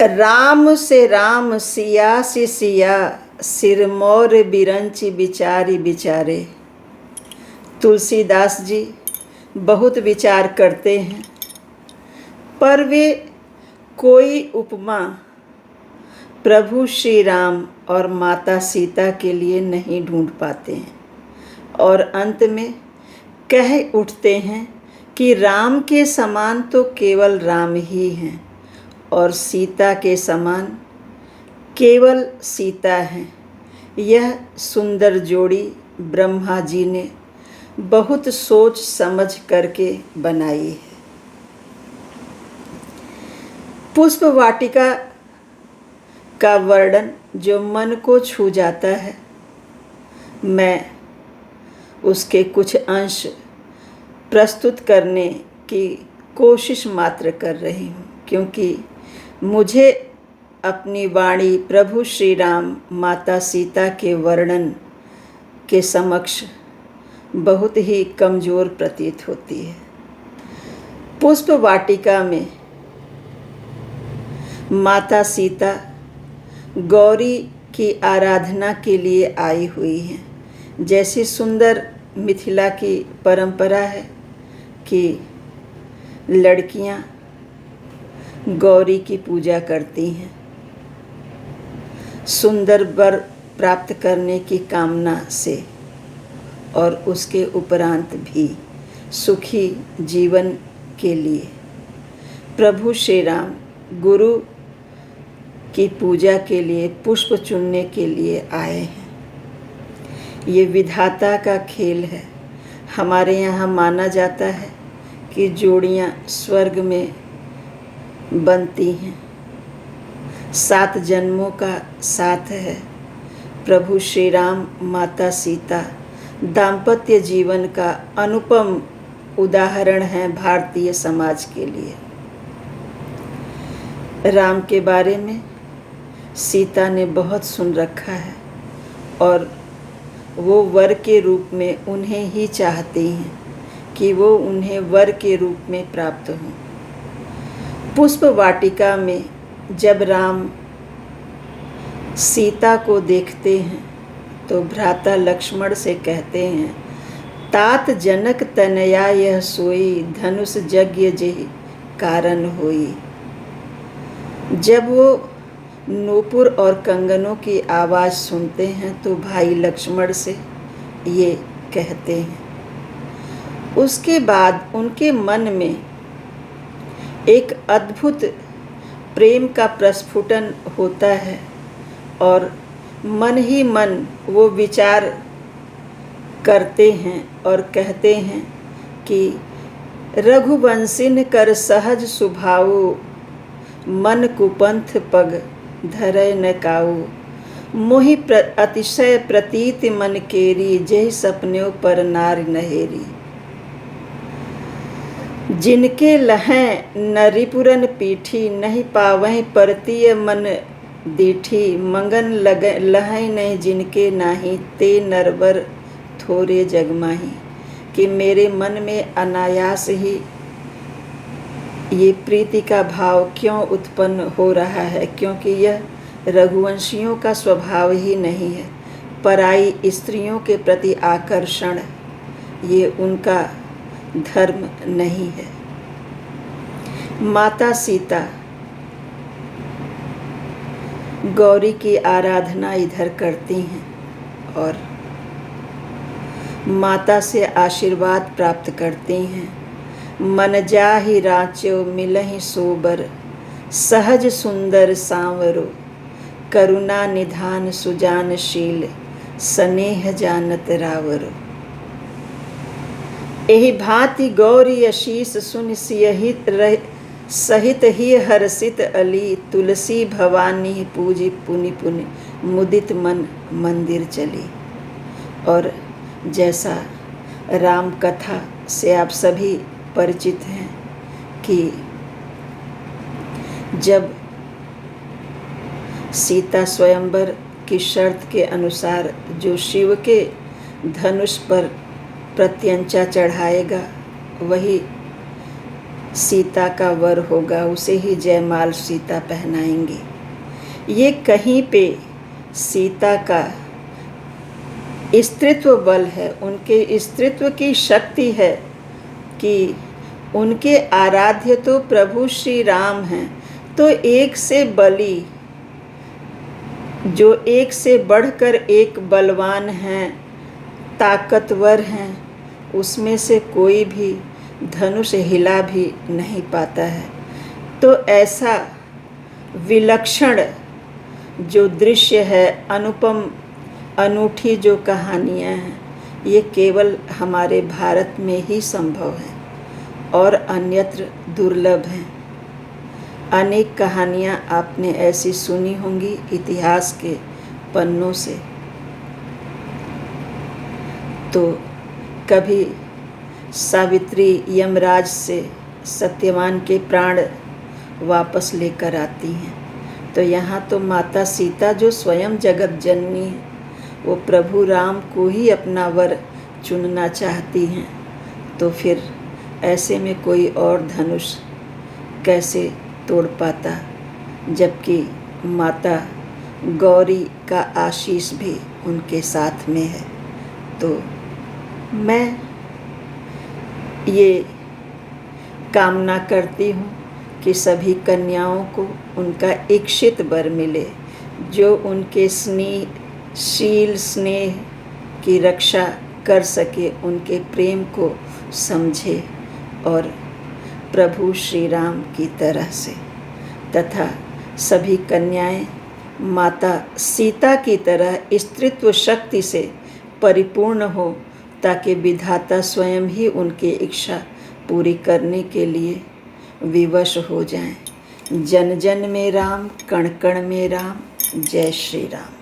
राम से राम सिया से सिया सिरमौर बिरंची बिचारी बिचारे। तुलसीदास जी बहुत विचार करते हैं, पर वे कोई उपमा प्रभु श्री राम और माता सीता के लिए नहीं ढूंढ पाते हैं और अंत में कह उठते हैं कि राम के समान तो केवल राम ही हैं और सीता के समान केवल सीता है। यह सुंदर जोड़ी ब्रह्मा जी ने बहुत सोच समझ करके बनाई है। पुष्प वाटिका का वर्णन जो मन को छू जाता है, मैं उसके कुछ अंश प्रस्तुत करने की कोशिश मात्र कर रही हूँ, क्योंकि मुझे अपनी वाणी प्रभु श्री राम माता सीता के वर्णन के समक्ष बहुत ही कमज़ोर प्रतीत होती है। पुष्प वाटिका में माता सीता गौरी की आराधना के लिए आई हुई हैं। जैसी सुंदर मिथिला की परंपरा है कि लड़कियां गौरी की पूजा करती हैं, सुंदर वर प्राप्त करने की कामना से और उसके उपरांत भी सुखी जीवन के लिए प्रभु श्री राम गुरु की पूजा के लिए पुष्प चुनने के लिए आए हैं। ये विधाता का खेल है। हमारे यहाँ माना जाता है कि जोड़ियाँ स्वर्ग में बनती हैं। 7 जन्मों का साथ है। प्रभु श्री राम माता सीता दाम्पत्य जीवन का अनुपम उदाहरण है भारतीय समाज के लिए। राम के बारे में सीता ने बहुत सुन रखा है और वो वर के रूप में उन्हें ही चाहती हैं कि वो उन्हें वर के रूप में प्राप्त हों। पुष्प वाटिका में जब राम सीता को देखते हैं तो भ्राता लक्ष्मण से कहते हैं, तात जनक तनया यह सोई धनुष यज्ञ जेहि कारण होई। जब वो नूपुर और कंगनों की आवाज़ सुनते हैं तो भाई लक्ष्मण से ये कहते हैं। उसके बाद उनके मन में एक अद्भुत प्रेम का प्रस्फुटन होता है और मन ही मन वो विचार करते हैं और कहते हैं कि रघुवंशिन कर सहज सुभाऊ मन कुपंथ पग धरय न काऊ। मोहि अतिशय प्रतीत मन केरी जय सपन्यों पर नार नहेरी। जिनके लहें नरिपुरन पीठी नहीं पावहीं परतीय मन दीठी। मंगन लहें नहीं जिनके नाही ते नरवर थोरे जगमाही। कि मेरे मन में अनायास ही ये प्रीति का भाव क्यों उत्पन्न हो रहा है, क्योंकि यह रघुवंशियों का स्वभाव ही नहीं है। पराई स्त्रियों के प्रति आकर्षण ये उनका धर्म नहीं है। माता सीता गौरी की आराधना इधर करती हैं और माता से आशीर्वाद प्राप्त करती हैं। मन जाहि राच्यो मिलहि सोबर सहज सुंदर सांवरो। करुणा निधान सुजानशील स्नेह जानत रावरो। एहि भांति गौरी आशीष सुन सहित ही हर्षित अली। तुलसी भवानी पूजी पुनि पुनि मुदित मन मंदिर चली। और जैसा राम कथा से आप सभी परिचित हैं कि जब सीता स्वयंवर की शर्त के अनुसार जो शिव के धनुष पर प्रत्यंचा चढ़ाएगा वही सीता का वर होगा, उसे ही जयमाल सीता पहनाएंगे। ये कहीं पे सीता का स्त्रीत्व बल है, उनके स्त्रीत्व की शक्ति है कि उनके आराध्य तो प्रभु श्री राम हैं। तो एक से बली, जो एक से बढ़कर एक बलवान हैं, ताकतवर हैं, उसमें से कोई भी धनुष हिला भी नहीं पाता है। तो ऐसा विलक्षण जो दृश्य है, अनुपम अनूठी जो कहानियाँ हैं, ये केवल हमारे भारत में ही संभव है और अन्यत्र दुर्लभ हैं। अनेक कहानियाँ आपने ऐसी सुनी होंगी इतिहास के पन्नों से। तो कभी सावित्री यमराज से सत्यवान के प्राण वापस लेकर आती हैं, तो यहाँ तो माता सीता जो स्वयं जगत जननी है, वो प्रभु राम को ही अपना वर चुनना चाहती हैं। तो फिर ऐसे में कोई और धनुष कैसे तोड़ पाता, जबकि माता गौरी का आशीष भी उनके साथ में है। तो मैं ये कामना करती हूँ कि सभी कन्याओं को उनका इच्छित वर मिले, जो उनके शील स्नेह की रक्षा कर सके, उनके प्रेम को समझे और प्रभु श्री राम की तरह से, तथा सभी कन्याएं माता सीता की तरह स्त्रीत्व शक्ति से परिपूर्ण हो, ताकि विधाता स्वयं ही उनकी इच्छा पूरी करने के लिए विवश हो जाएं। जन जन में राम, कण कण में राम। जय श्री राम।